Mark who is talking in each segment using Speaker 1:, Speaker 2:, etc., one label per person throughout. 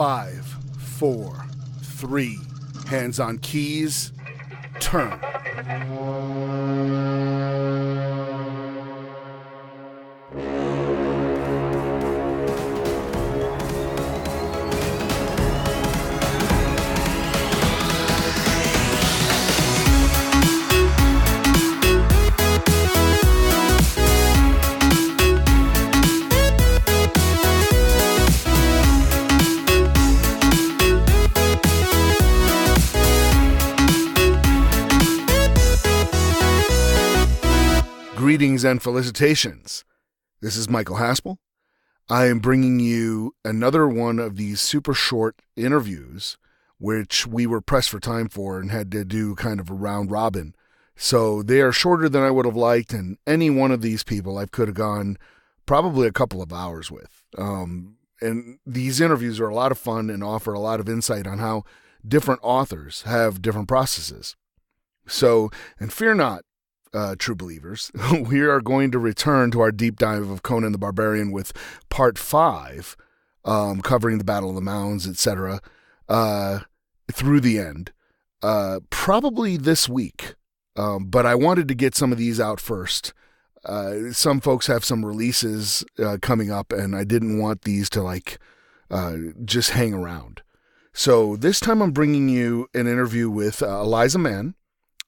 Speaker 1: 5, 4, 3, hands on keys, turn. Greetings and felicitations. This is Michael Haspel. I am bringing you another one of these super short interviews, which we were pressed for time for and had to do kind of a round robin. So they are shorter than I would have liked, and any one of these people I could have gone probably a couple of hours with. And these interviews are a lot of fun and offer a lot of insight on how different authors have different processes. So, and fear not, true believers, we are going to return to our deep dive of Conan the Barbarian with part 5, covering the Battle of the Mounds, etc., through the end, probably this week. But I wanted to get some of these out first. Some folks have some releases coming up, and I didn't want these to just hang around. So this time I'm bringing you an interview with Aliza Mann.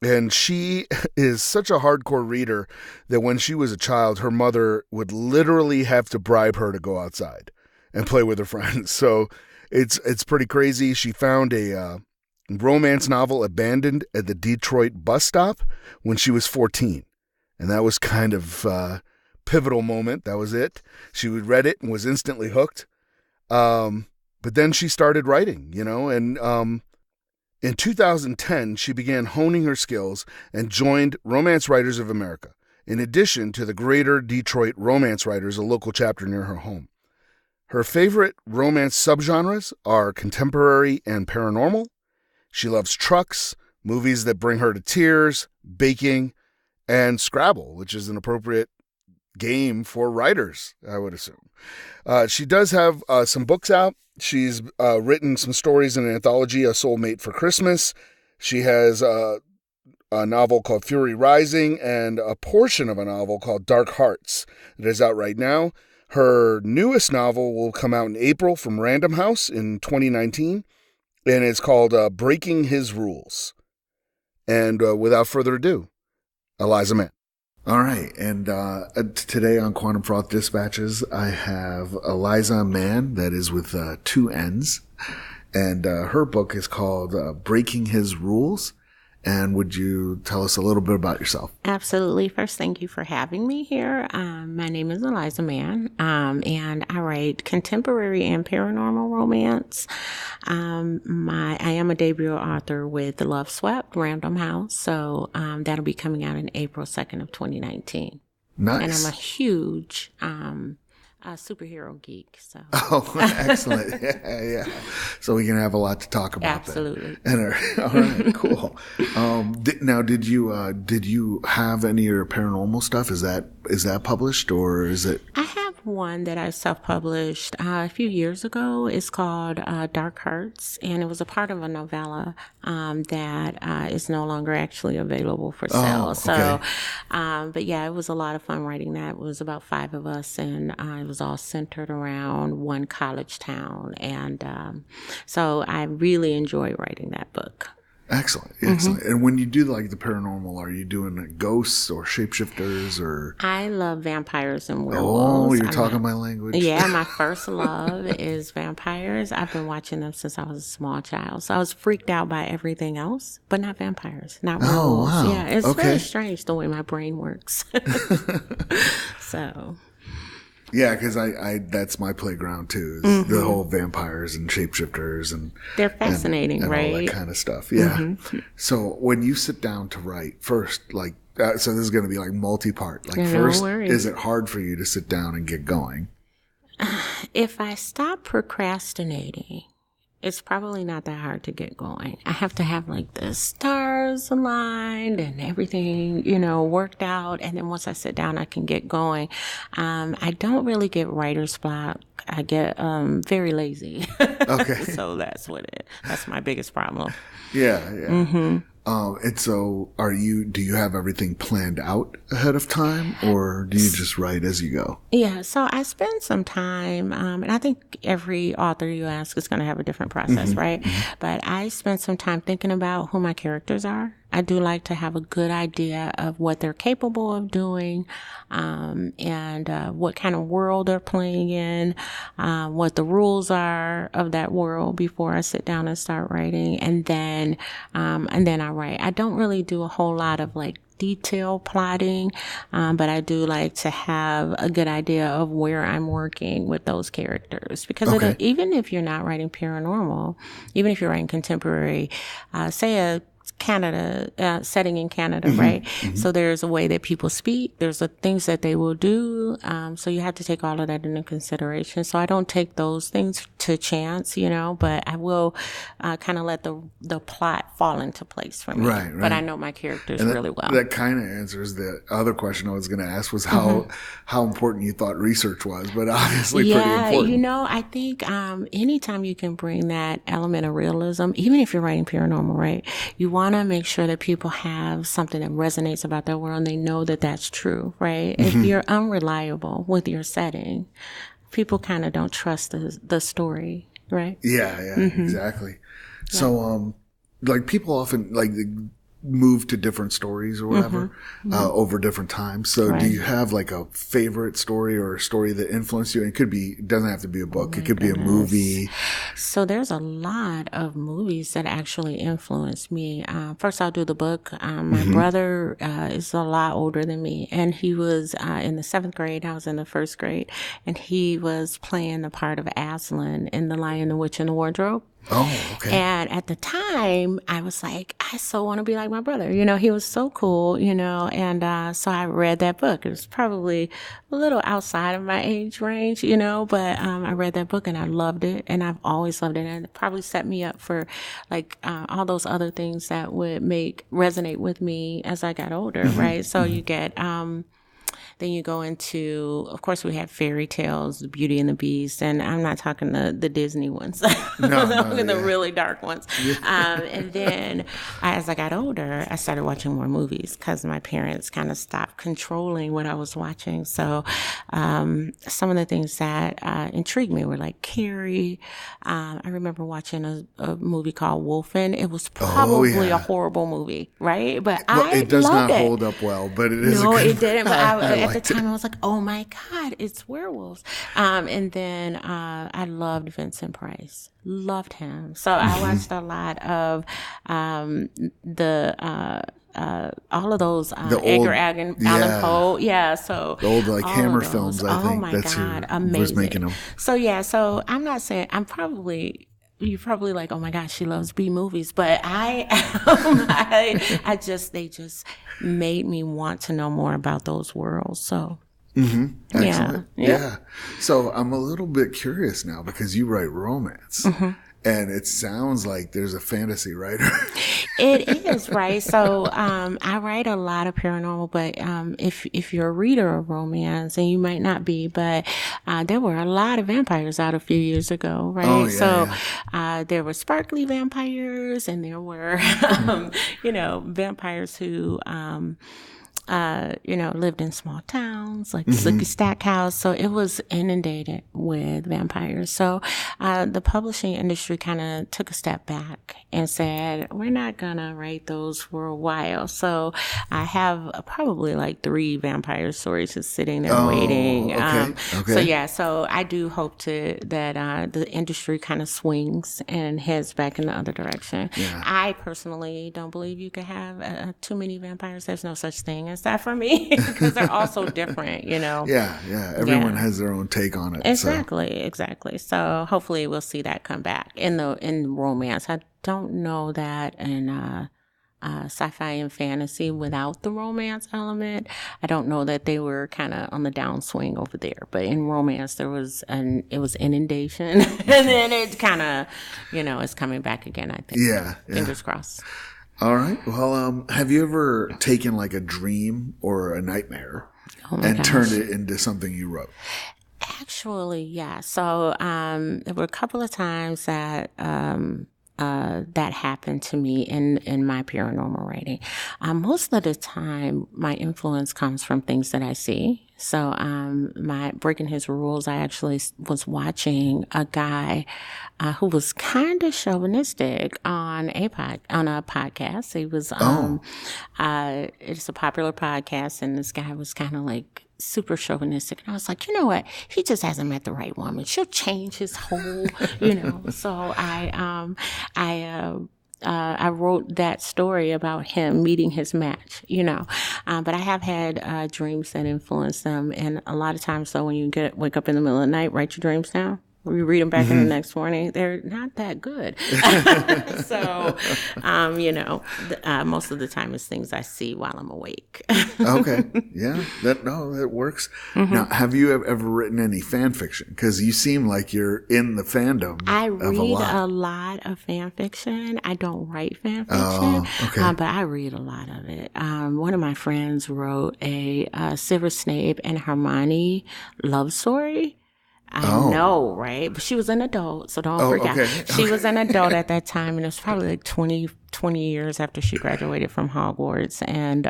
Speaker 1: And she is such a hardcore reader that when she was a child, her mother would literally have to bribe her to go outside and play with her friends. So it's pretty crazy. She found a romance novel abandoned at the Detroit bus stop when she was 14. And that was kind of a pivotal moment. That was it. She read it and was instantly hooked. But then she started writing, and in 2010, she began honing her skills and joined Romance Writers of America, in addition to the Greater Detroit Romance Writers, a local chapter near her home. Her favorite romance subgenres are contemporary and paranormal. She loves trucks, movies that bring her to tears, baking, and Scrabble, which is an appropriate game for writers, I would assume. She does have some books out. She's written some stories in an anthology, A Soulmate for Christmas. She has a novel called Fury Rising and a portion of a novel called Dark Hearts that is out right now. Her newest novel will come out in April from Random House in 2019, and it's called Breaking His Rules. And without further ado, Aliza Mann. All right, and today on Quantum Froth Dispatches, I have Aliza Mann, that is with 2 N's, and her book is called Breaking His Rules. And would you tell us a little bit about yourself?
Speaker 2: Absolutely. First, thank you for having me here. My name is Aliza Mann, and I write contemporary and paranormal romance. I am a debut author with The Love Swept, Random House, so that'll be coming out in April 2nd of 2019.
Speaker 1: Nice.
Speaker 2: And I'm a huge superhero geek. So.
Speaker 1: Oh, excellent. Yeah. So we can have a lot to talk about.
Speaker 2: Absolutely.
Speaker 1: And all right, cool. Now, did you have any of your paranormal stuff? Is that published, or is it?
Speaker 2: I have one that I self-published a few years ago. It's called Dark Hearts, and it was a part of a novella that is no longer actually available for sale.
Speaker 1: Oh, okay.
Speaker 2: So, but yeah, it was a lot of fun writing that. It was about 5 of us, and it was all centered around one college town. And so I really enjoy writing that book.
Speaker 1: Excellent. And when you do the paranormal, are you doing ghosts or shapeshifters or?
Speaker 2: I love vampires and werewolves.
Speaker 1: Oh, you're talking my language.
Speaker 2: Yeah, my first love is vampires. I've been watching them since I was a small child. So I was freaked out by everything else, but not vampires, not werewolves.
Speaker 1: Oh, wow.
Speaker 2: Yeah, it's
Speaker 1: okay.
Speaker 2: very strange the way my brain works. So.
Speaker 1: Yeah, because I that's my playground too. Is the whole vampires and shapeshifters and
Speaker 2: they're fascinating,
Speaker 1: and
Speaker 2: right?
Speaker 1: all that kind of stuff. Yeah. So when you sit down to write first, so this is going to be multi-part. First, is it hard for you to sit down and get going?
Speaker 2: If I stop procrastinating, it's probably not that hard to get going. I have to have the stars stars aligned and everything, worked out. And then once I sit down, I can get going. I don't really get writer's block. I get very lazy.
Speaker 1: Okay.
Speaker 2: So that's my biggest problem.
Speaker 1: Yeah. And so do you have everything planned out ahead of time, or do you just write as you go?
Speaker 2: Yeah, so I spend some time, and I think every author you ask is going to have a different process, right? But I spend some time thinking about who my characters are. I do like to have a good idea of what they're capable of doing, and what kind of world they're playing in, what the rules are of that world before I sit down and start writing. And then I write. I don't really do a whole lot of detail plotting, but I do like to have a good idea of where I'm working with those characters, because even if you're not writing paranormal, even if you're writing contemporary, say a Canada, setting in Canada, right? So there's a way that people speak. There's things that they will do. So you have to take all of that into consideration. So I don't take those things to chance, but I will kind of let the plot fall into place for me. Right. But I know my characters really well.
Speaker 1: That kind of answers the other question I was going to ask, was how important you thought research was, but obviously pretty important.
Speaker 2: I think anytime you can bring that element of realism, even if you're writing paranormal, right? You want to make sure that people have something that resonates about their world and they know that that's true, right? If you're unreliable with your setting, people kind of don't trust the story, right?
Speaker 1: Yeah, exactly. So, people often move to different stories or whatever over different times. So do you have a favorite story or a story that influenced you? And it doesn't have to be a book. It could be a movie.
Speaker 2: So there's a lot of movies that actually influenced me. First, I'll do the book. My brother is a lot older than me, and he was in the 7th grade. I was in the 1st grade, and he was playing the part of Aslan in The Lion, the Witch, and the Wardrobe.
Speaker 1: Oh, okay.
Speaker 2: And at the time, I was like, I so want to be like my brother. He was so cool, and so I read that book. It was probably a little outside of my age range, but I read that book and I loved it, and I've always loved it. And it probably set me up for all those other things that would resonate with me as I got older, right? So you get then you go into, of course, we have fairy tales, the Beauty and the Beast, and I'm not talking the Disney ones, the really dark ones. And then as I got older, I started watching more movies because my parents kind of stopped controlling what I was watching. So some of the things that intrigued me were like Carrie. I remember watching a movie called Wolfen. It was probably a horrible movie, right? But
Speaker 1: it does not hold up well, but it is.
Speaker 2: No, it didn't. But at the time, I was like, oh my God, it's werewolves. And then I loved Vincent Price. Loved him. So I watched a lot of all of those Edgar Allan Poe. Yeah, so
Speaker 1: the old Hammer films, I think.
Speaker 2: Oh my God, amazing.
Speaker 1: Was making them.
Speaker 2: So I'm not saying you're probably like, oh my gosh, she loves B movies, but they just made me want to know more about those worlds. So,
Speaker 1: Excellent. Yeah. So I'm a little bit curious now because you write romance. And it sounds like there's a fantasy writer.
Speaker 2: It is, right? So I write a lot of paranormal, but if you're a reader of romance, and you might not be, but there were a lot of vampires out a few years ago, right?
Speaker 1: Oh, yeah,
Speaker 2: so there were sparkly vampires, and there were, vampires who lived in small towns like Sookie Stackhouse. So it was inundated with vampires. So the publishing industry kind of took a step back and said, we're not going to write those for a while. So I have probably 3 vampire stories just sitting there waiting.
Speaker 1: Okay.
Speaker 2: So I do hope that the industry kind of swings and heads back in the other direction.
Speaker 1: Yeah.
Speaker 2: I personally don't believe you could have too many vampires. There's no such thing as that for me because they're all so different,
Speaker 1: Yeah. Everyone has their own take on it.
Speaker 2: Exactly. So hopefully we'll see that come back in romance. I don't know that in sci-fi and fantasy without the romance element. I don't know that they were kind of on the downswing over there, but in romance it was inundation, and then it kind of, it's coming back again. I think.
Speaker 1: Yeah.
Speaker 2: Fingers crossed.
Speaker 1: All right. Well, have you ever taken like a dream or a nightmare and turned it into something you wrote?
Speaker 2: Actually, yeah. So there were a couple of times that that happened to me in my paranormal writing. Most of the time, my influence comes from things that I see. So my breaking his rules, I actually was watching a guy who was kind of chauvinistic on a podcast. He was it's a popular podcast, and this guy was kind of like super chauvinistic. And I was like, you know what? He just hasn't met the right woman. She'll change his whole, So I wrote that story about him meeting his match, but I have had dreams that influence them. And a lot of times, though, when you wake up in the middle of the night, write your dreams down. We read them back in the next morning. They're not that good. So, most of the time it's things I see while I'm awake.
Speaker 1: Okay. Yeah. That works. Now, have you ever written any fan fiction? Because you seem like you're in the fandom.
Speaker 2: I read a lot of fan fiction. I don't write fan fiction, but I read a lot of it. One of my friends wrote a Severus Snape and Hermione love story. I know, right? But she was an adult, so don't forget. Okay. She was an adult at that time, and it was probably like 20 years after she graduated from Hogwarts. And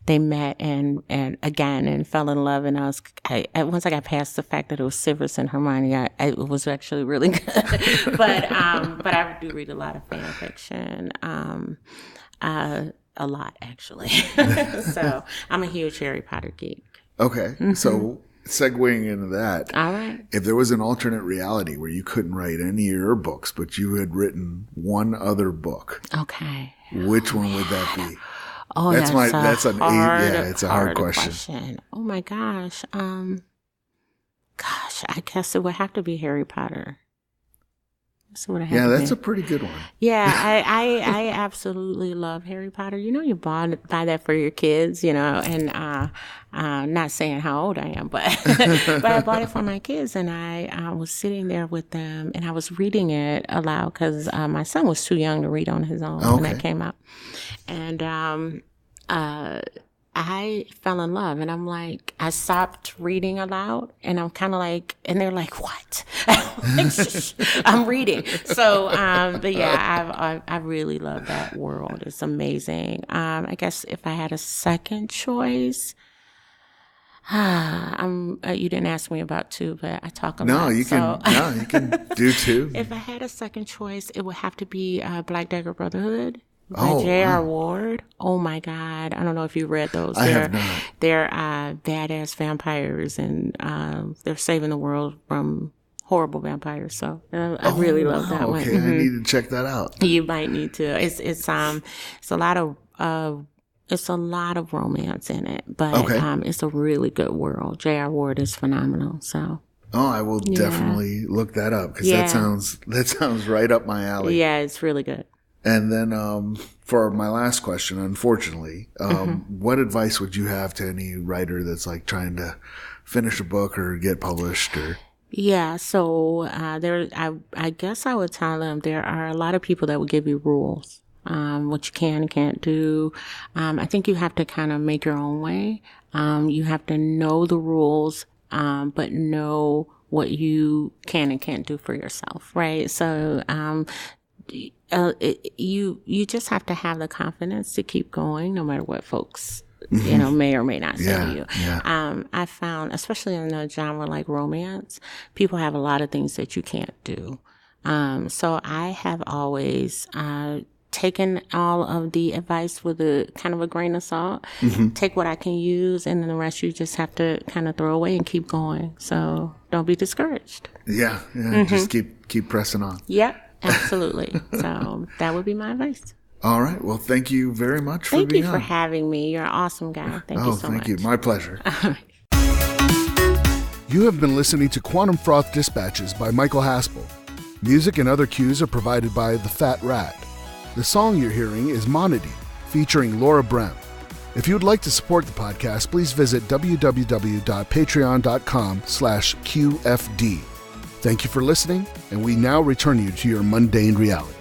Speaker 2: they met and fell in love. And once I got past the fact that it was Severus and Hermione, it was actually really good. But I do read a lot of fan fiction. A lot, actually. So I'm a huge Harry Potter geek.
Speaker 1: Okay. So segueing into that,
Speaker 2: all right.
Speaker 1: If there was an alternate reality where you couldn't write any of your books, but you had written one other book,
Speaker 2: okay,
Speaker 1: which one would that be?
Speaker 2: Oh, it's a hard question. Oh my gosh, I guess it would have to be Harry Potter.
Speaker 1: That's a pretty good one.
Speaker 2: Yeah, I absolutely love Harry Potter. You buy that for your kids, and not saying how old I am, but but I bought it for my kids, and I was sitting there with them, and I was reading it aloud because my son was too young to read on his own when that came out, and I fell in love, and I'm like, I stopped reading aloud, and I'm kind of like, and they're like, what? I'm reading. So, but yeah, I really love that world. It's amazing. I guess if I had a second choice, you didn't ask me about two, but I talk a lot.
Speaker 1: You can do two.
Speaker 2: If I had a second choice, it would have to be Black Dagger Brotherhood. By J.R. Ward. Oh my God. I don't know if you read those.
Speaker 1: I have not.
Speaker 2: They're badass vampires, and they're saving the world from horrible vampires. So I really love that one.
Speaker 1: Okay, I need to check that out.
Speaker 2: You might need to. It's a lot of romance in it, but it's a really good world. J.R. Ward is phenomenal. So.
Speaker 1: Oh, I will definitely look that up because that sounds right up my alley.
Speaker 2: Yeah, it's really good.
Speaker 1: And then for my last question, unfortunately, what advice would you have to any writer that's like trying to finish a book or get published? Or
Speaker 2: so I guess I would tell them there are a lot of people that will give you rules, what you can and can't do. I think you have to kind of make your own way. You have to know the rules, but know what you can and can't do for yourself, right? So you just have to have the confidence to keep going no matter what folks may or may not say to you. I found, especially in a genre like romance, people have a lot of things that you can't do. So I have always taken all of the advice with a kind of a grain of salt. Take what I can use, and then the rest you just have to kind of throw away and keep going. So don't be discouraged.
Speaker 1: Just keep pressing on.
Speaker 2: Yep. Absolutely. So that would be my advice.
Speaker 1: All right. Well, thank you very much for being on.
Speaker 2: Thank you for having me. You're an awesome guy. Thank you so much.
Speaker 1: Thank you. My pleasure.
Speaker 2: All
Speaker 1: You have been listening to Quantum Froth Dispatches by Michael Haspel. Music and other cues are provided by The Fat Rat. The song you're hearing is Monody, featuring Laura Brem. If you would like to support the podcast, please visit www.patreon.com/QFD. Thank you for listening, and we now return you to your mundane reality.